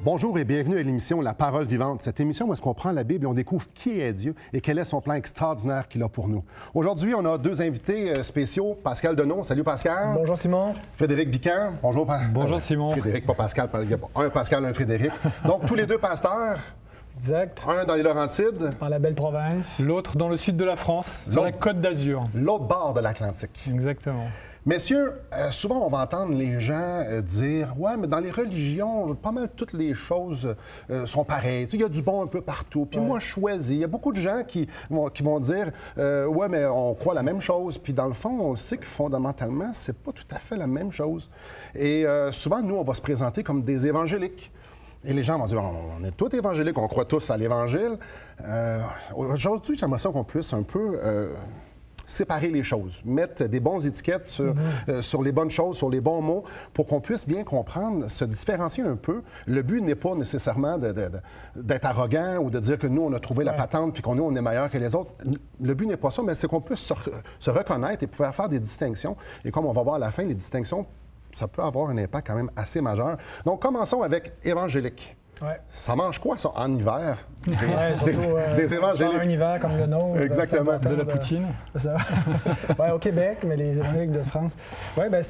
Bonjour et bienvenue à l'émission La Parole vivante. Cette émission où est-ce qu'on prend la Bible et on découvre qui est Dieu et quel est son plan extraordinaire qu'il a pour nous. Aujourd'hui, on a deux invités spéciaux. Pascal Deneau. Salut Pascal. Bonjour Simon. Frédéric Bican. Bonjour. Bonjour Simon. Frédéric, pas Pascal. Il y a un Pascal, un Frédéric. Donc, tous les deux pasteurs. Exact. Un dans les Laurentides. Dans la belle province. L'autre dans le sud de la France, sur la Côte d'Azur. L'autre bord de l'Atlantique. Exactement. Messieurs, souvent on va entendre les gens dire « Ouais, mais dans les religions, pas mal toutes les choses sont pareilles. Il y a du bon un peu partout. Puis moi, je choisis. » Il y a beaucoup de gens qui vont dire « Ouais, mais on croit la même chose. » Puis dans le fond, on sait que fondamentalement, c'est pas tout à fait la même chose. Et souvent, nous, on va se présenter comme des évangéliques. Et les gens vont dire, on est tous évangéliques, on croit tous à l'Évangile. Aujourd'hui, j'aimerais ça qu'on puisse un peu séparer les choses, mettre des bonnes étiquettes sur les bonnes choses, sur les bons mots, pour qu'on puisse bien comprendre, se différencier un peu. Le but n'est pas nécessairement d'être arrogant ou de dire que nous, on a trouvé la patente puis qu'on on est meilleur que les autres. Le but n'est pas ça, mais c'est qu'on puisse se reconnaître et pouvoir faire des distinctions. Et comme on va voir à la fin, les distinctions, ça peut avoir un impact quand même assez majeur. Donc, commençons avec évangélique. Ouais. Ça mange quoi, ça, en hiver? Des évangéliques. Un hiver comme le nôtre. Exactement. De la poutine. Ça. Ouais, au Québec, mais les évangéliques de France. Oui, bien,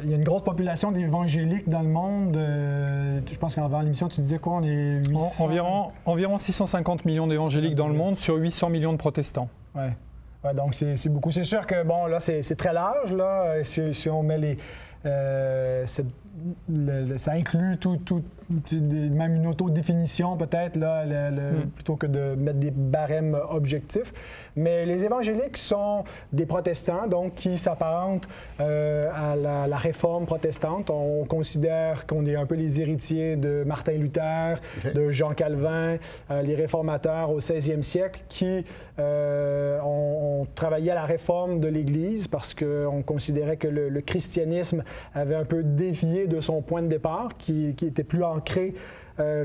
il y a une grosse population d'évangéliques dans le monde. Je pense qu'avant l'émission, tu disais quoi? On est 800... environ 650 millions d'évangéliques dans le monde sur 800 millions de protestants. Oui. Ouais, donc, c'est beaucoup. C'est sûr que, bon, là, c'est très large, là. Si on met les... ça inclut même une autodéfinition peut-être, là, plutôt que de mettre des barèmes objectifs. Mais les évangéliques sont des protestants, donc qui s'apparentent à la réforme protestante. On considère qu'on est un peu les héritiers de Martin Luther, de Jean Calvin, les réformateurs au 16e siècle qui ont travaillé à la réforme de l'Église parce qu'on considérait que le christianisme avait un peu dévié de son point de départ, qui était plus ancré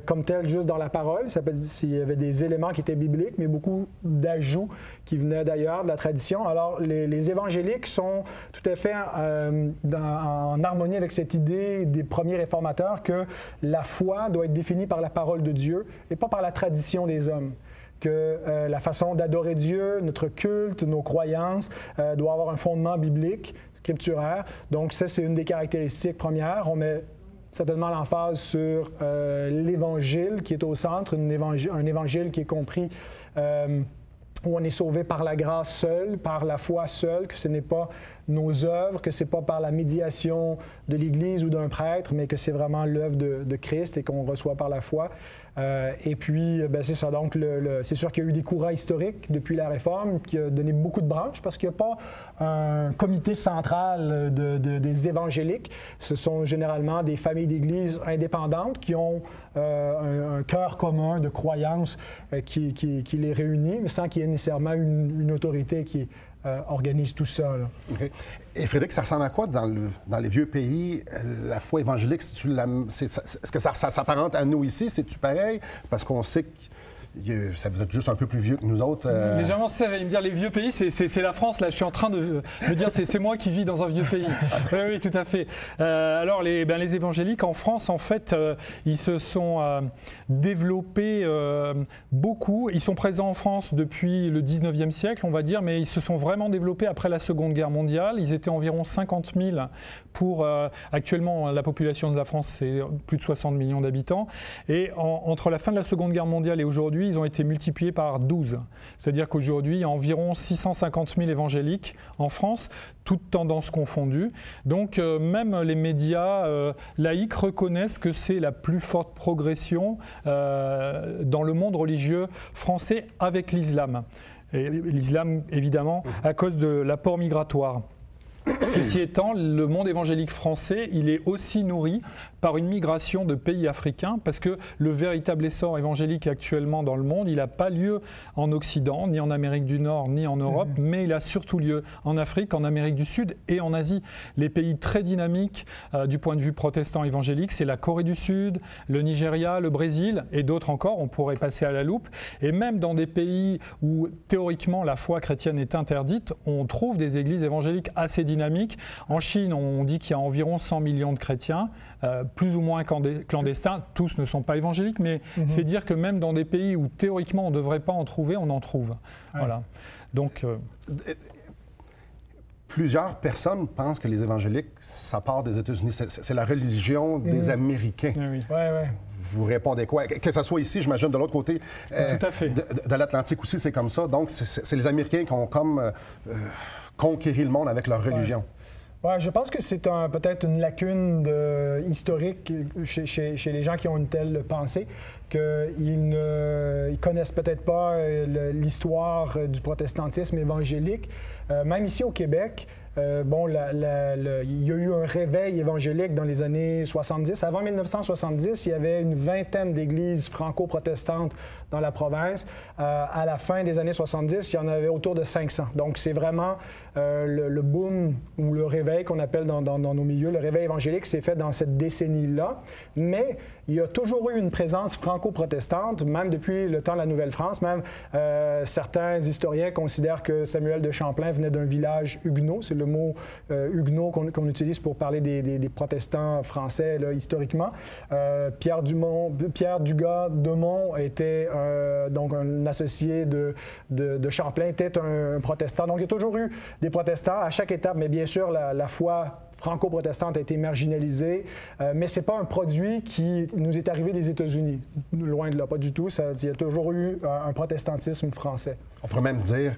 comme tel juste dans la parole. Ça peut dire s'il y avait des éléments qui étaient bibliques, mais beaucoup d'ajouts qui venaient d'ailleurs, de la tradition. Alors, les évangéliques sont tout à fait en harmonie avec cette idée des premiers réformateurs que la foi doit être définie par la parole de Dieu et pas par la tradition des hommes. Que la façon d'adorer Dieu, notre culte, nos croyances, doit avoir un fondement biblique, scripturaire. Donc ça, c'est une des caractéristiques premières. On met certainement l'emphase sur l'Évangile qui est au centre, un Évangile qui est compris où on est sauvé par la grâce seule, par la foi seule, que ce n'est pas nos œuvres, que ce n'est pas par la médiation de l'Église ou d'un prêtre, mais que c'est vraiment l'œuvre de Christ et qu'on reçoit par la foi. Et puis, c'est ça. Donc, c'est sûr qu'il y a eu des courants historiques depuis la Réforme qui a donné beaucoup de branches parce qu'il n'y a pas un comité central des évangéliques. Ce sont généralement des familles d'églises indépendantes qui ont un cœur commun de croyances qui les réunit, mais sans qu'il y ait nécessairement une autorité qui organise tout ça. Là. Okay. Et Frédéric, ça ressemble à quoi dans les vieux pays, la foi évangélique? Est-ce que ça s'apparente à nous ici? C'est-tu pareil? Parce qu'on sait que ça vous êtes juste un peu plus vieux que nous autres. Légèrement, j'allais me dire, les vieux pays, c'est la France. Là, je suis en train de me dire, c'est moi qui vis dans un vieux pays. Oui, tout à fait. Alors, les évangéliques en France, en fait, ils se sont développés beaucoup. Ils sont présents en France depuis le 19e siècle, on va dire, mais ils se sont vraiment développés après la Seconde Guerre mondiale. Ils étaient environ 50 000 pour... actuellement, la population de la France, c'est plus de 60 millions d'habitants. Et entre la fin de la Seconde Guerre mondiale et aujourd'hui, ils ont été multipliés par 12. C'est-à-dire qu'aujourd'hui, il y a environ 650 000 évangéliques en France, toutes tendances confondues. Donc, même les médias laïcs reconnaissent que c'est la plus forte progression dans le monde religieux français avec l'islam. Et l'islam, évidemment, à cause de l'apport migratoire. Ceci étant, le monde évangélique français, il est aussi nourri par une migration de pays africains, parce que le véritable essor évangélique actuellement dans le monde, il n'a pas lieu en Occident, ni en Amérique du Nord, ni en Europe, mais il a surtout lieu en Afrique, en Amérique du Sud et en Asie. Les pays très dynamiques du point de vue protestant évangélique, c'est la Corée du Sud, le Nigeria, le Brésil et d'autres encore, on pourrait passer à la loupe. Et même dans des pays où théoriquement la foi chrétienne est interdite, on trouve des églises évangéliques assez dynamiques dynamique. En Chine, on dit qu'il y a environ 100 millions de chrétiens, plus ou moins clandestins. Tous ne sont pas évangéliques, mais c'est dire que même dans des pays où théoriquement on ne devrait pas en trouver, on en trouve. Ouais. Voilà. Donc, plusieurs personnes pensent que les évangéliques, ça part des États-Unis. C'est la religion des Américains. oui. Ouais. Vous répondez quoi? Que ce soit ici, j'imagine, de l'autre côté Tout à fait. de l'Atlantique aussi, c'est comme ça. Donc, c'est les Américains qui ont comme conquéri le monde avec leur religion. Ouais, je pense que c'est peut-être une lacune historique chez les gens qui ont une telle pensée, qu'ils ne connaissent peut-être pas l'histoire du protestantisme évangélique. Même ici au Québec, il y a eu un réveil évangélique dans les années 70. Avant 1970, il y avait une vingtaine d'églises franco-protestantes dans la province. À la fin des années 70, il y en avait autour de 500. Donc, c'est vraiment le boom ou le réveil qu'on appelle dans nos milieux. Le réveil évangélique s'est fait dans cette décennie-là. Mais il y a toujours eu une présence franco-protestante, même depuis le temps de la Nouvelle-France. Même certains historiens considèrent que Samuel de Champlain venait d'un village huguenot. C'est le mot huguenot qu'on utilise pour parler des protestants français là, historiquement. Pierre Dugas Demont était donc un associé de Champlain, était un protestant. Donc il y a toujours eu des protestants à chaque étape, mais bien sûr la foi franco-protestante a été marginalisée, mais ce n'est pas un produit qui nous est arrivé des États-Unis. Loin de là, pas du tout. Il y a toujours eu un protestantisme français. On pourrait même dire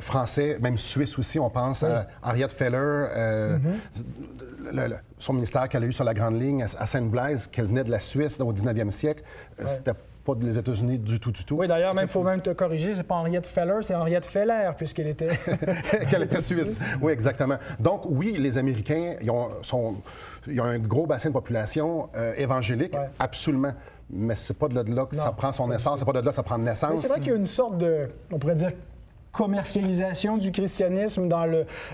français, même suisse aussi. On pense à Henriette Feller, son ministère qu'elle a eu sur la Grande Ligne à Sainte-Blaise, qu'elle venait de la Suisse au 19e siècle. C'était pas des États-Unis du tout. Oui, d'ailleurs, il faut même te corriger, c'est pas Henriette Feller, c'est Henriette Feller, puisqu'elle était... Qu'elle était suisse. Oui, exactement. Donc, oui, les Américains, ils ont un gros bassin de population évangélique, absolument. Mais c'est pas de là que ça prend son essence, c'est pas de là que ça prend naissance. Mais c'est vrai qu'il y a une sorte de, on pourrait dire, commercialisation du christianisme dans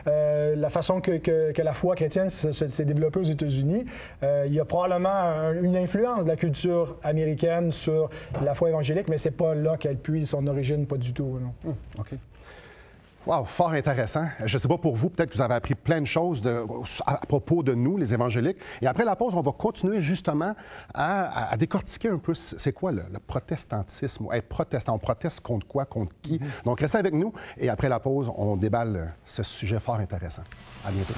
la façon que la foi chrétienne s'est développée aux États-Unis. Il y a probablement une influence de la culture américaine sur la foi évangélique, mais c'est pas là qu'elle puise son origine, pas du tout. Non. OK. Wow, fort intéressant. Je ne sais pas pour vous, peut-être que vous avez appris plein de choses à propos de nous, les évangéliques. Et après la pause, on va continuer justement à décortiquer un peu c'est quoi le protestantisme. Être protestant, on proteste contre quoi, contre qui? Donc, restez avec nous et après la pause, on déballe ce sujet fort intéressant. À bientôt.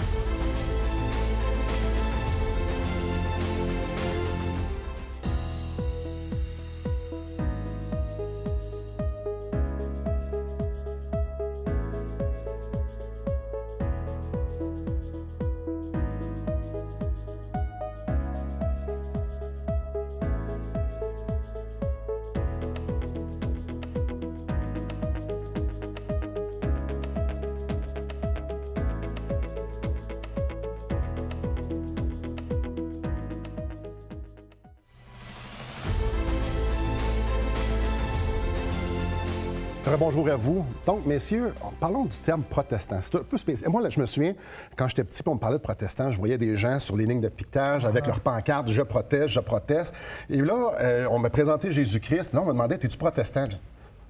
Bonjour à vous. Donc, messieurs, parlons du terme protestant. C'est un peu spécial. Moi, là, je me souviens, quand j'étais petit, on me parlait de protestants, je voyais des gens sur les lignes de piquetage avec leur pancarte « Je proteste, je proteste ». Et là, on m'a présenté Jésus-Christ. Là, on m'a demandé « Es-tu protestant ?»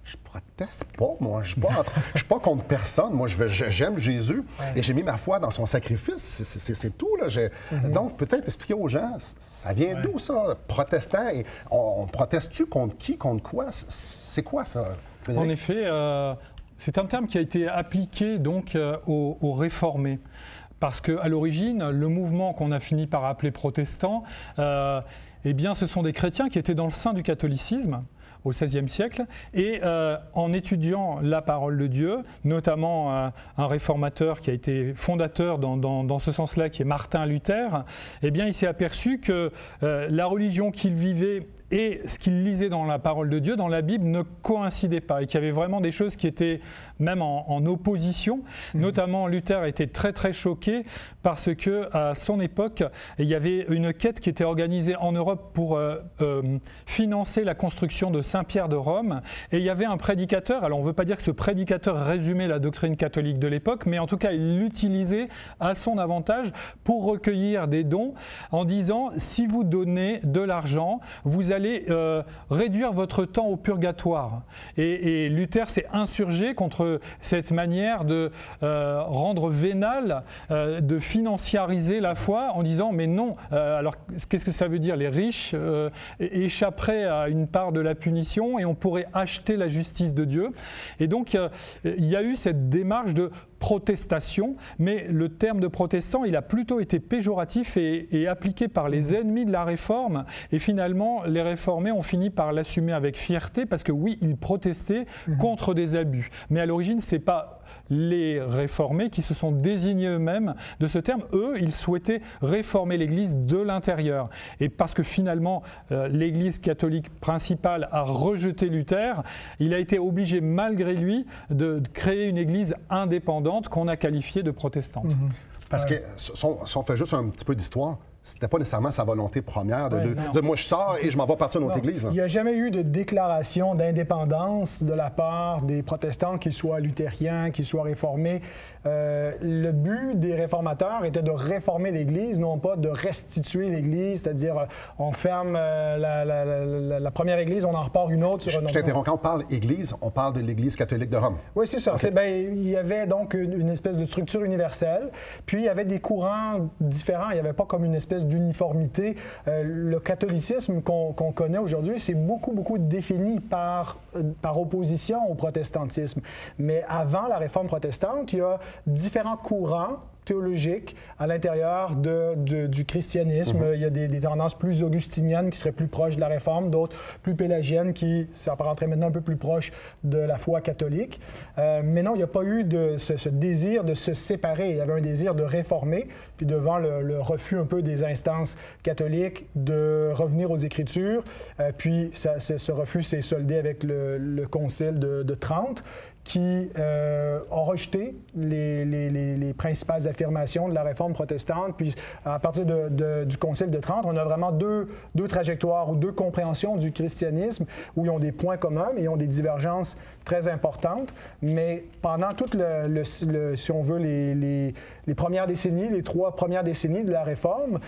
Je proteste pas, moi. Je suis pas contre personne. Moi, j'aime Jésus et j'ai mis ma foi dans son sacrifice. C'est tout, là. Donc, peut-être expliquer aux gens, ça vient d'où, ça, protestant? Et on proteste-tu contre qui, contre quoi? C'est quoi, ça, Frédéric? En effet, c'est un terme qui a été appliqué donc aux réformés. Parce qu'à l'origine, le mouvement qu'on a fini par appeler protestant, eh bien, ce sont des chrétiens qui étaient dans le sein du catholicisme au XVIe siècle, et en étudiant la parole de Dieu, notamment un réformateur qui a été fondateur dans ce sens-là, qui est Martin Luther, eh bien, il s'est aperçu que la religion qu'il vivait et ce qu'il lisait dans la parole de Dieu, dans la Bible, ne coïncidaient pas, et qu'il y avait vraiment des choses qui étaient même en opposition. Notamment, Luther était très très choqué parce que à son époque, il y avait une quête qui était organisée en Europe pour financer la construction de Saint-Pierre de Rome, et il y avait un prédicateur. Alors on ne veut pas dire que ce prédicateur résumait la doctrine catholique de l'époque, mais en tout cas il l'utilisait à son avantage pour recueillir des dons en disant: si vous donnez de l'argent, vous allez allez réduire votre temps au purgatoire. Et Luther s'est insurgé contre cette manière de rendre vénale, de financiariser la foi en disant mais non, alors qu'est-ce que ça veut dire? Les riches échapperaient à une part de la punition et on pourrait acheter la justice de Dieu. Et donc il y a eu cette démarche de protestation, mais le terme de protestant, il a plutôt été péjoratif et appliqué par les ennemis de la réforme. Et finalement, les réformés ont fini par l'assumer avec fierté parce que oui, ils protestaient contre des abus. Mais à l'origine, ce n'est pas les réformés qui se sont désignés eux-mêmes de ce terme. Eux, ils souhaitaient réformer l'Église de l'intérieur. Et parce que finalement, l'Église catholique principale a rejeté Luther, il a été obligé, malgré lui, de créer une Église indépendante qu'on a qualifiée de protestante. Parce que si on fait juste un petit peu d'histoire, c'était pas nécessairement sa volonté première de moi je sors et je m'en vais partir d'une autre église. Là. Il n'y a jamais eu de déclaration d'indépendance de la part des protestants, qu'ils soient luthériens, qu'ils soient réformés. Le but des réformateurs était de réformer l'Église, non pas de restituer l'Église, c'est-à-dire on ferme la première Église, on en repart une autre sur un autre. Je t'interromps, quand on parle Église, on parle de l'Église catholique de Rome. Oui, c'est ça. Okay. Il y avait donc une espèce de structure universelle, puis il y avait des courants différents, il n'y avait pas comme une espèce d'uniformité. Le catholicisme qu'on connaît aujourd'hui, c'est beaucoup défini par opposition au protestantisme. Mais avant la réforme protestante, il y a différents courants théologiques à l'intérieur du christianisme. Il y a des tendances plus augustiniennes qui seraient plus proches de la réforme, d'autres plus pélagiennes qui s'apparenteraient maintenant un peu plus proches de la foi catholique. Mais non, il n'y a pas eu ce désir de se séparer. Il y avait un désir de réformer, puis devant le refus un peu des instances catholiques de revenir aux Écritures, puis ce refus s'est soldé avec le Concile de Trente, qui ont rejeté les principales affirmations de la réforme protestante. Puis, à partir du Concile de Trente, on a vraiment deux trajectoires ou deux compréhensions du christianisme où ils ont des points communs, mais ils ont des divergences très importantes. Mais pendant toute si on veut, les premières décennies, les 3 premières décennies de la réforme,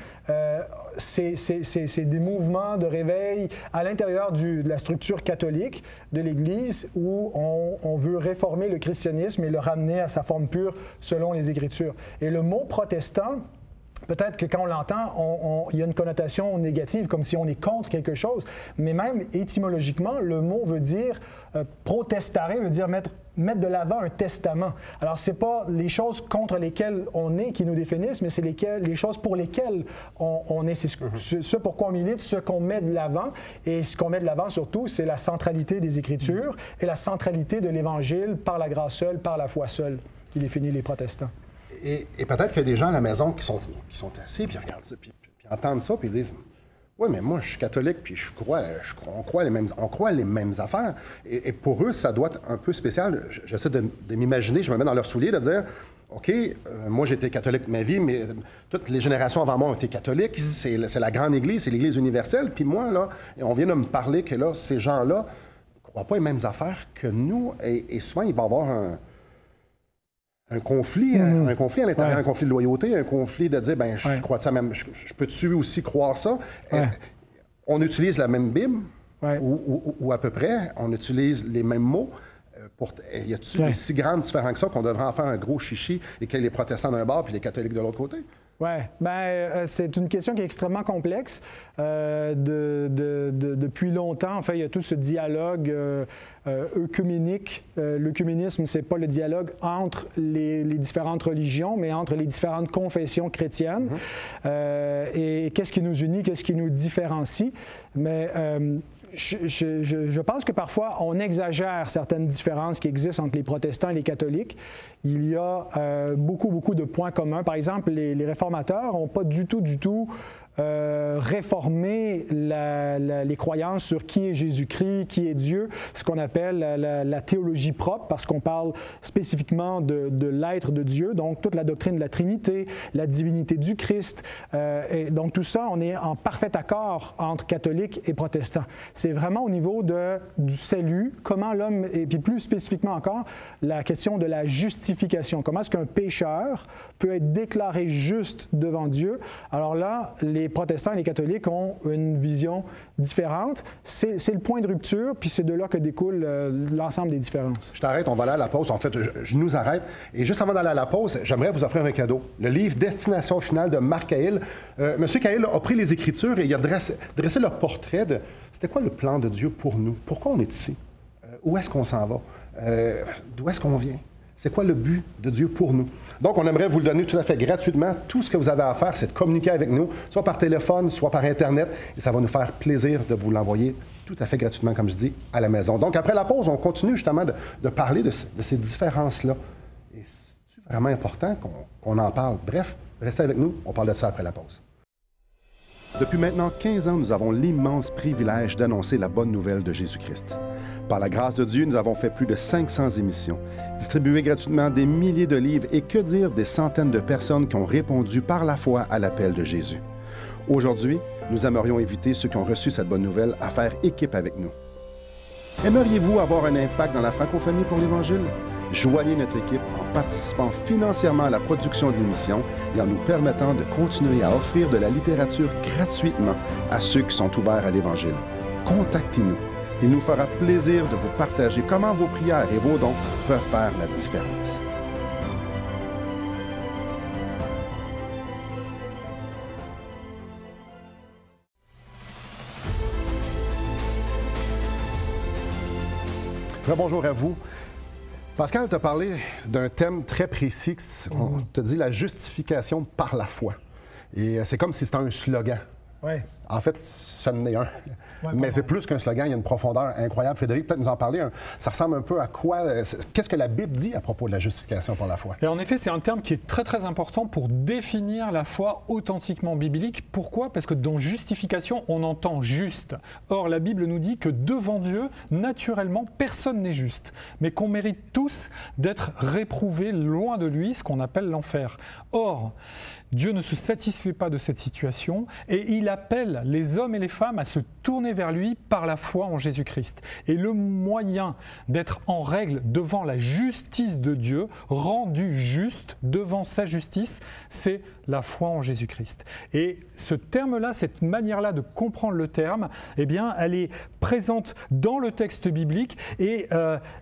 c'est des mouvements de réveil à l'intérieur de la structure catholique de l'Église où on veut réformer le christianisme et le ramener à sa forme pure selon les Écritures. Et le mot protestant, peut-être que quand on l'entend, il y a une connotation négative, comme si on est contre quelque chose. Mais même étymologiquement, le mot veut dire protestare, veut dire mettre de l'avant un testament. Alors, ce n'est pas les choses contre lesquelles on est qui nous définissent, mais c'est les choses pour lesquelles on est. C'est ce pourquoi on milite, ce qu'on met de l'avant. Et ce qu'on met de l'avant, surtout, c'est la centralité des Écritures et la centralité de l'Évangile par la grâce seule, par la foi seule, qui définit les protestants. Et peut-être qu'il y a des gens à la maison qui sont assis, puis regardent ça, puis entendent ça, puis ils disent « Oui, mais moi, je suis catholique, puis on croit les mêmes affaires. » Et pour eux, ça doit être un peu spécial. J'essaie de m'imaginer, je me mets dans leurs souliers, de dire « OK, moi, j'ai été catholique ma vie, mais toutes les générations avant moi ont été catholiques. C'est la grande Église, c'est l'Église universelle. Puis moi, là, on vient de me parler que là, ces gens-là ne croient pas les mêmes affaires que nous. Et souvent, il va y avoir un conflit à l'intérieur, un conflit de loyauté, un conflit de dire, ben je crois de ça même, je peux-tu aussi croire ça? On utilise la même Bible, ou à peu près, on utilise les mêmes mots. Y a-t-il des si grandes différences que ça qu'on devrait en faire un gros chichi et qu'il y ait les protestants d'un bord puis les catholiques de l'autre côté? Oui, c'est une question qui est extrêmement complexe. Depuis longtemps, en fait, il y a tout ce dialogue œcuménique. L'œcuménisme, c'est pas le dialogue entre les différentes religions, mais entre les différentes confessions chrétiennes. Et qu'est-ce qui nous unit, qu'est-ce qui nous différencie? Mais je pense que parfois, on exagère certaines différences qui existent entre les protestants et les catholiques. Il y a beaucoup de points communs. Par exemple, les réformateurs n'ont pas du tout réformer les croyances sur qui est Jésus-Christ, qui est Dieu, ce qu'on appelle la théologie propre, parce qu'on parle spécifiquement de l'être de Dieu, donc toute la doctrine de la Trinité, la divinité du Christ. Et donc tout ça, on est en parfait accord entre catholiques et protestants. C'est vraiment au niveau du salut, comment l'homme, et puis plus spécifiquement encore, la question de la justification. Comment est-ce qu'un pécheur peut être déclaré juste devant Dieu? Alors là, les les protestants et les catholiques ont une vision différente. C'est le point de rupture, puis c'est de là que découle l'ensemble des différences. Je t'arrête, on va aller à la pause. En fait, je nous arrête. Et juste avant d'aller à la pause, j'aimerais vous offrir un cadeau. Le livre Destination finale de Marc Cahill. Monsieur Cahill a pris les Écritures et il a dressé le portrait de... C'était quoi le plan de Dieu pour nous? Pourquoi on est ici? Où est-ce qu'on s'en va? D'où est-ce qu'on vient? C'est quoi le but de Dieu pour nous? Donc, on aimerait vous le donner tout à fait gratuitement. Tout ce que vous avez à faire, c'est de communiquer avec nous, soit par téléphone, soit par Internet, et ça va nous faire plaisir de vous l'envoyer tout à fait gratuitement, comme je dis, à la maison. Donc, après la pause, on continue justement de parler de ces différences-là. Et c'est vraiment important qu'on en parle. Bref, restez avec nous, on parle de ça après la pause. Depuis maintenant 15 ans, nous avons l'immense privilège d'annoncer la bonne nouvelle de Jésus-Christ. Par la grâce de Dieu, nous avons fait plus de 500 émissions, distribué gratuitement des milliers de livres et que dire des centaines de personnes qui ont répondu par la foi à l'appel de Jésus. Aujourd'hui, nous aimerions inviter ceux qui ont reçu cette bonne nouvelle à faire équipe avec nous. Aimeriez-vous avoir un impact dans la francophonie pour l'Évangile? Joignez notre équipe en participant financièrement à la production de l'émission et en nous permettant de continuer à offrir de la littérature gratuitement à ceux qui sont ouverts à l'Évangile. Contactez-nous. Il nous fera plaisir de vous partager comment vos prières et vos dons peuvent faire la différence. Bonjour à vous. Pascal t'a parlé d'un thème très précis, on te dit la justification par la foi. Et c'est comme si c'était un slogan. Oui. En fait, ce n'est un. Ouais, mais c'est plus qu'un slogan, il y a une profondeur incroyable. Frédéric, peut-être nous en parler. Ça ressemble un peu à quoi? Qu'est-ce que la Bible dit à propos de la justification par la foi? Et en effet, c'est un terme qui est très très important pour définir la foi authentiquement biblique. Pourquoi? Parce que dans justification, on entend juste. Or, la Bible nous dit que devant Dieu, naturellement, personne n'est juste, mais qu'on mérite tous d'être réprouvés loin de lui, ce qu'on appelle l'enfer. Or, Dieu ne se satisfait pas de cette situation et il appelle les hommes et les femmes à se tourner vers lui par la foi en Jésus-Christ. Et le moyen d'être en règle devant la justice de Dieu, rendu juste devant sa justice, c'est la foi en Jésus-Christ. Et ce terme-là, cette manière-là de comprendre le terme, eh bien, elle est présente dans le texte biblique et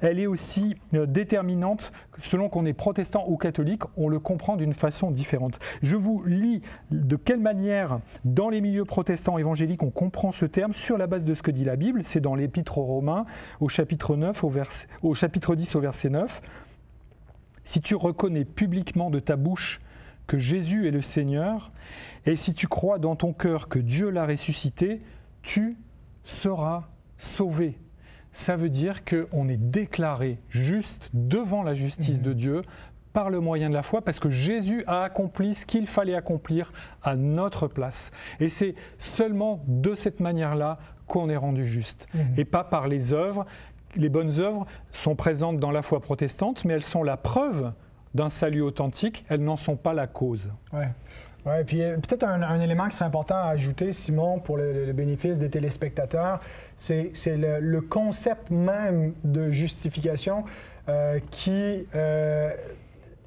elle est aussi déterminante selon qu'on est protestant ou catholique, on le comprend d'une façon différente. Je vous lis de quelle manière, dans les milieux protestants évangéliques, on comprend ce terme sur la base de ce que dit la Bible. C'est dans l'Épître aux Romains, au chapitre 10, au verset 9. « Si tu reconnais publiquement de ta bouche que Jésus est le Seigneur, et si tu crois dans ton cœur que Dieu l'a ressuscité, tu seras sauvé. » Ça veut dire qu'on est déclaré juste devant la justice de Dieu par le moyen de la foi, parce que Jésus a accompli ce qu'il fallait accomplir à notre place. Et c'est seulement de cette manière-là qu'on est rendu juste, et pas par les œuvres. Les bonnes œuvres sont présentes dans la foi protestante, mais elles sont la preuve d'un salut authentique, elles n'en sont pas la cause. Ouais. Oui, puis peut-être un élément qui serait important à ajouter, Simon, pour le bénéfice des téléspectateurs, c'est le concept même de justification qui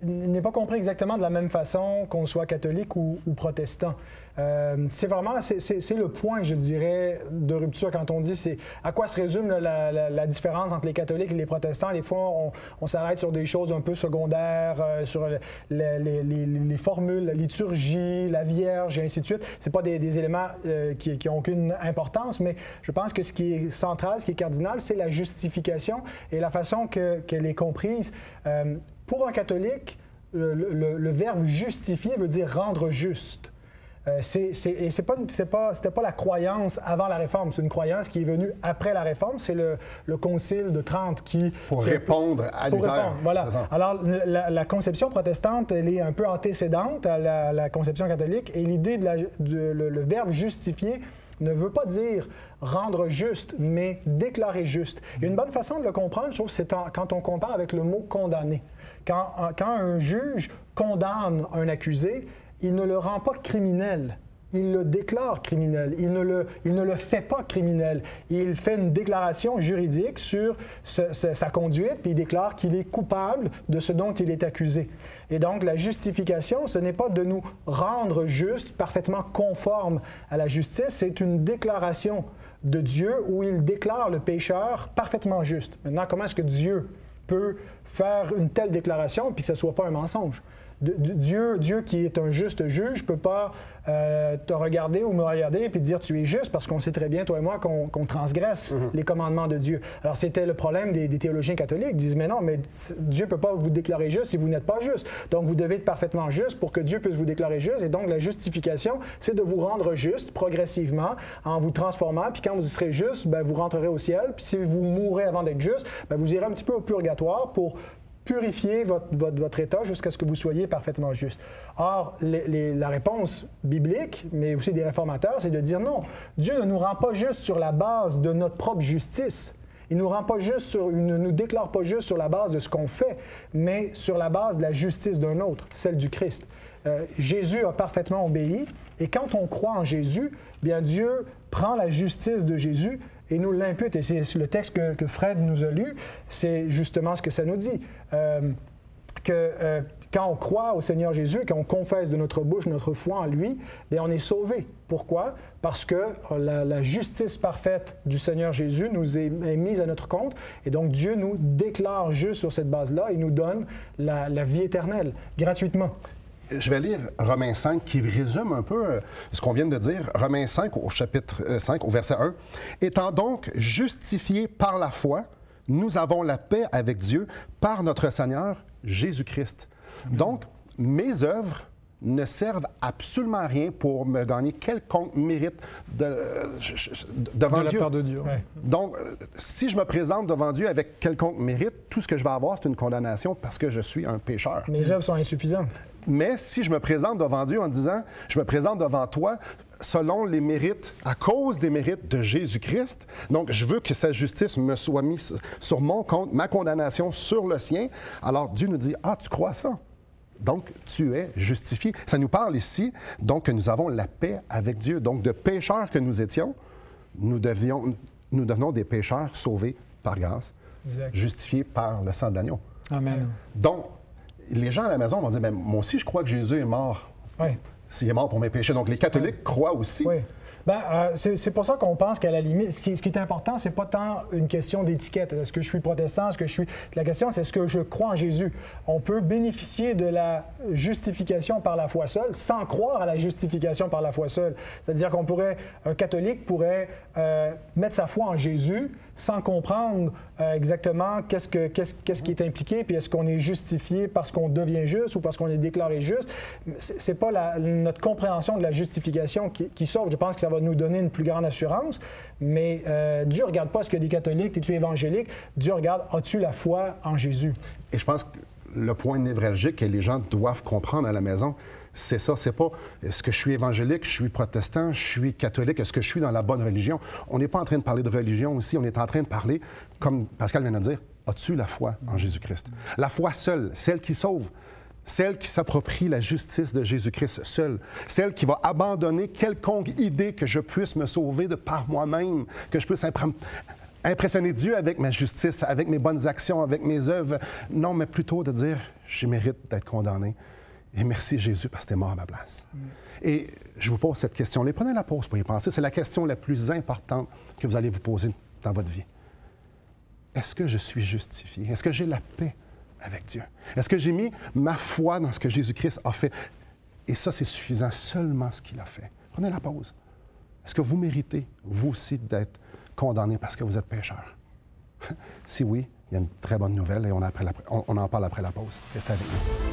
n'est pas compris exactement de la même façon qu'on soit catholique ou protestant. C'est vraiment, c'est le point, je dirais, de rupture quand on dit c'est à quoi se résume la différence entre les catholiques et les protestants. Des fois, on s'arrête sur des choses un peu secondaires, sur les formules, la liturgie, la Vierge et ainsi de suite. C'est pas des éléments qui n'ont aucune importance, mais je pense que ce qui est central, ce qui est cardinal, c'est la justification et la façon qu'elle est comprise. Pour un catholique, le verbe justifier veut dire rendre juste. C'était pas la croyance avant la Réforme, c'est une croyance qui est venue après la Réforme. C'est le Concile de Trente qui... Pour répondre à Luther. Voilà. Alors, la conception protestante, elle est un peu antécédente à la conception catholique, et l'idée le verbe justifier ne veut pas dire rendre juste, mais déclarer juste. Et une bonne façon de le comprendre, je trouve, c'est quand on compare avec le mot condamner. Quand un juge condamne un accusé, il ne le rend pas criminel, il le déclare criminel. Il ne le fait pas criminel. Il fait une déclaration juridique sur sa conduite, puis il déclare qu'il est coupable de ce dont il est accusé. Et donc, la justification, ce n'est pas de nous rendre justes, parfaitement conformes à la justice, c'est une déclaration de Dieu où il déclare le pécheur parfaitement juste. Maintenant, comment est-ce que Dieu peut faire une telle déclaration puis que ce ne soit pas un mensonge? Dieu qui est un juste juge ne peut pas te regarder ou me regarder et puis dire tu es juste parce qu'on sait très bien, toi et moi, qu'on transgresse les commandements de Dieu. Alors, c'était le problème des théologiens catholiques. Ils disent, mais non, mais Dieu ne peut pas vous déclarer juste si vous n'êtes pas juste. Donc, vous devez être parfaitement juste pour que Dieu puisse vous déclarer juste. Et donc, la justification, c'est de vous rendre juste progressivement en vous transformant. Puis quand vous serez juste, bien, vous rentrerez au ciel. Puis si vous mourrez avant d'être juste, bien, vous irez un petit peu au purgatoire pour purifier votre état jusqu'à ce que vous soyez parfaitement juste. Or, la réponse biblique, mais aussi des réformateurs, c'est de dire non, Dieu ne nous rend pas juste sur la base de notre propre justice. Il ne nous déclare pas juste sur la base de ce qu'on fait, mais sur la base de la justice d'un autre, celle du Christ. Jésus a parfaitement obéi, et quand on croit en Jésus, bien Dieu prend la justice de Jésus et nous l'impute. Et c'est le texte que Fred nous a lu, c'est justement ce que ça nous dit. Quand on croit au Seigneur Jésus, quand on confesse de notre bouche notre foi en lui, bien on est sauvé. Pourquoi? Parce que la justice parfaite du Seigneur Jésus nous est mise à notre compte. Et donc Dieu nous déclare juste sur cette base-là et nous donne la vie éternelle, gratuitement. Je vais lire Romains 5 qui résume un peu ce qu'on vient de dire. Romains 5 au chapitre 5 au verset 1. « Étant donc justifiés par la foi, nous avons la paix avec Dieu par notre Seigneur Jésus-Christ. » Donc, mes œuvres ne servent absolument à rien pour me gagner quelconque mérite devant Dieu. De la part de Dieu. Ouais. Donc, si je me présente devant Dieu avec quelconque mérite, tout ce que je vais avoir, c'est une condamnation parce que je suis un pécheur. Mes œuvres sont insuffisantes. Mais si je me présente devant Dieu en disant, je me présente devant toi selon les mérites, à cause des mérites de Jésus-Christ, donc je veux que sa justice me soit mise sur mon compte, ma condamnation sur le sien, alors Dieu nous dit, ah, tu crois ça? Donc, tu es justifié. Ça nous parle ici, donc, que nous avons la paix avec Dieu. Donc, de pécheurs que nous étions, nous devenons des pécheurs sauvés par grâce, exact, justifiés par le sang de l'agneau. Amen. Donc, les gens à la maison vont dire, ben, moi aussi, je crois que Jésus est mort. Oui. S'il est mort pour mes péchés. Donc, les catholiques croient aussi. Oui. Bien, c'est pour ça qu'on pense qu'à la limite, ce qui est important, c'est pas tant une question d'étiquette. Est-ce que je suis protestant? Est-ce que je suis... La question, c'est est-ce que je crois en Jésus? On peut bénéficier de la justification par la foi seule sans croire à la justification par la foi seule. C'est-à-dire un catholique pourrait mettre sa foi en Jésus sans comprendre exactement qu'est-ce qui est impliqué, puis est-ce qu'on est justifié parce qu'on devient juste ou parce qu'on est déclaré juste. C'est pas notre compréhension de la justification qui sauve. Je pense que ça va nous donner une plus grande assurance, mais Dieu ne regarde pas ce que des catholiques, es-tu évangélique? Dieu regarde, as-tu la foi en Jésus? Et je pense que le point névralgique que les gens doivent comprendre à la maison, c'est ça, c'est pas est-ce que je suis évangélique, je suis protestant, je suis catholique, est-ce que je suis dans la bonne religion? On n'est pas en train de parler de religion aussi, on est en train de parler, comme Pascal vient de dire, as-tu la foi en Jésus-Christ? La foi seule, celle qui sauve, celle qui s'approprie la justice de Jésus-Christ seule, celle qui va abandonner quelconque idée que je puisse me sauver de par moi-même, que je puisse impressionner Dieu avec ma justice, avec mes bonnes actions, avec mes œuvres. Non, mais plutôt de dire, je mérite d'être condamné. Et merci Jésus parce que tu es mort à ma place. Et je vous pose cette question-là. Prenez la pause pour y penser. C'est la question la plus importante que vous allez vous poser dans votre vie. Est-ce que je suis justifié? Est-ce que j'ai la paix avec Dieu? Est-ce que j'ai mis ma foi dans ce que Jésus-Christ a fait? Et ça, c'est suffisant, seulement ce qu'il a fait. Prenez la pause. Est-ce que vous méritez, vous aussi, d'être condamné parce que vous êtes pécheur? Si oui, il y a une très bonne nouvelle et on en parle après la pause. Restez avec nous.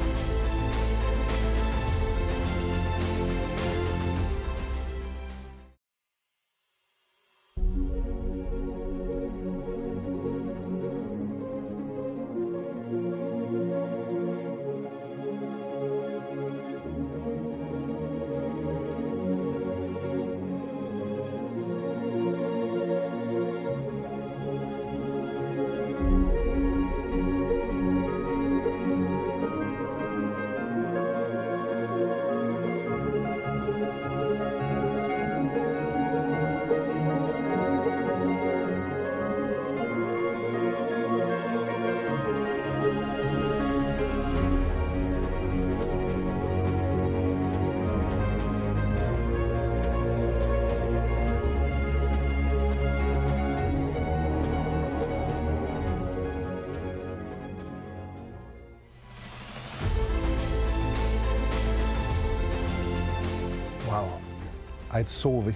être sauvé,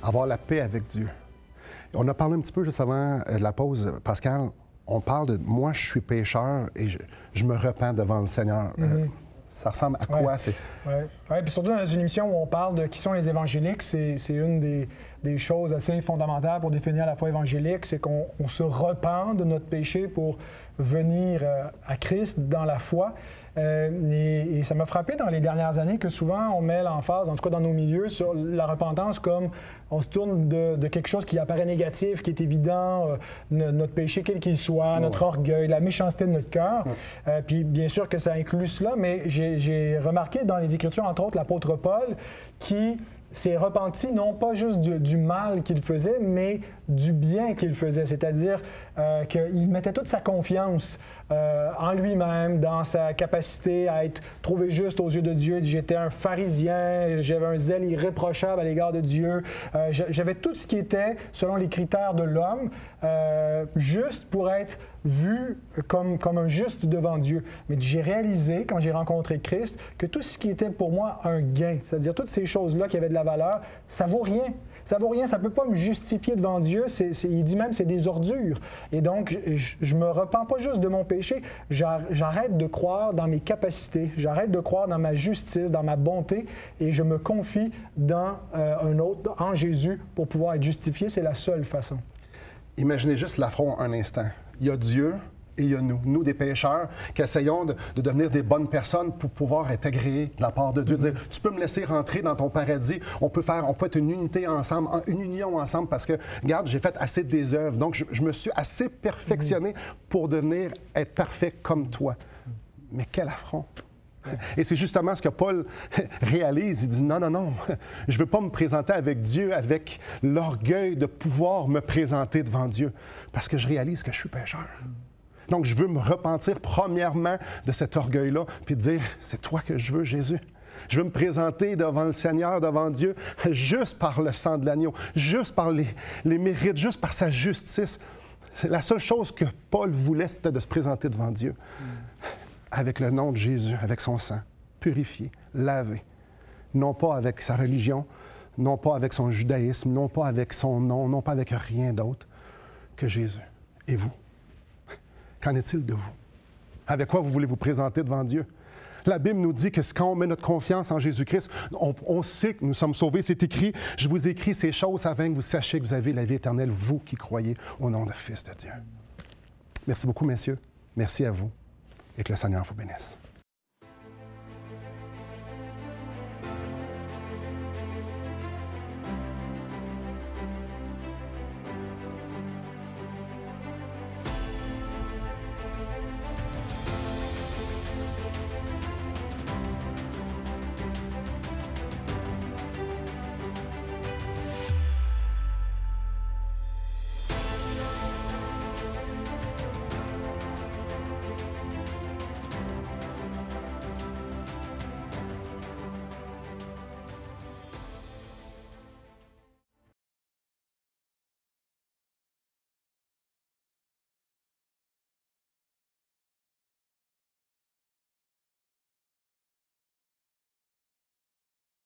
avoir la paix avec Dieu. On a parlé un petit peu juste avant la pause, Pascal, on parle de « moi, je suis pécheur et je me repens devant le Seigneur Ça ressemble à quoi? Oui, puis surtout dans une émission où on parle de qui sont les évangéliques, c'est une des choses assez fondamentales pour définir la foi évangélique, c'est qu'on se repent de notre péché pour venir à Christ dans la foi. Et ça m'a frappé dans les dernières années que souvent on met l'emphase, en tout cas dans nos milieux, sur la repentance comme on se tourne de quelque chose qui apparaît négatif, qui est évident, notre péché quel qu'il soit, notre orgueil, la méchanceté de notre cœur. Puis bien sûr que ça inclut cela, mais j'ai remarqué dans les Écritures, entre autres, l'apôtre Paul, qui s'est repenti non pas juste du mal qu'il faisait, mais du bien qu'il faisait. C'est-à-dire qu'il mettait toute sa confiance en lui-même, dans sa capacité à être trouvé juste aux yeux de Dieu. J'étais un pharisien, j'avais un zèle irréprochable à l'égard de Dieu. J'avais tout ce qui était, selon les critères de l'homme, juste pour être vu comme un juste devant Dieu. Mais j'ai réalisé, quand j'ai rencontré Christ, que tout ce qui était pour moi un gain, c'est-à-dire toutes ces choses-là qui avaient de la valeur, ça vaut rien. Ça vaut rien, ça ne peut pas me justifier devant Dieu. Il dit même c'est des ordures. Et donc, je me repens pas juste de mon péché, j'arrête de croire dans mes capacités, j'arrête de croire dans ma justice, dans ma bonté, et je me confie dans un autre, en Jésus, pour pouvoir être justifié. C'est la seule façon. Imaginez juste l'affront un instant. Il y a Dieu et il y a nous des pécheurs, qui essayons de devenir des bonnes personnes pour pouvoir être agréés de la part de Dieu. Dire, tu peux me laisser rentrer dans ton paradis, on peut être une unité ensemble, une union ensemble, parce que, regarde, j'ai fait assez des œuvres, donc je me suis assez perfectionné pour devenir être parfait comme toi. Mais quel affront! Et c'est justement ce que Paul réalise. Il dit, non, je ne veux pas me présenter avec Dieu avec l'orgueil de pouvoir me présenter devant Dieu, parce que je réalise que je suis pécheur. Donc, je veux me repentir premièrement de cet orgueil-là, puis dire, c'est toi que je veux, Jésus. Je veux me présenter devant le Seigneur, devant Dieu, juste par le sang de l'agneau, juste par les mérites, juste par sa justice. La seule chose que Paul voulait, c'était de se présenter devant Dieu. Avec le nom de Jésus, avec son sang, purifié, lavé. Non pas avec sa religion, non pas avec son judaïsme, non pas avec son nom, non pas avec rien d'autre que Jésus. Et vous? Qu'en est-il de vous? Avec quoi vous voulez vous présenter devant Dieu? La Bible nous dit que quand on met notre confiance en Jésus-Christ, on sait que nous sommes sauvés. C'est écrit, je vous écris ces choses afin que vous sachiez que vous avez la vie éternelle, vous qui croyez au nom du Fils de Dieu. Merci beaucoup, messieurs. Merci à vous. Et que le Seigneur vous bénisse.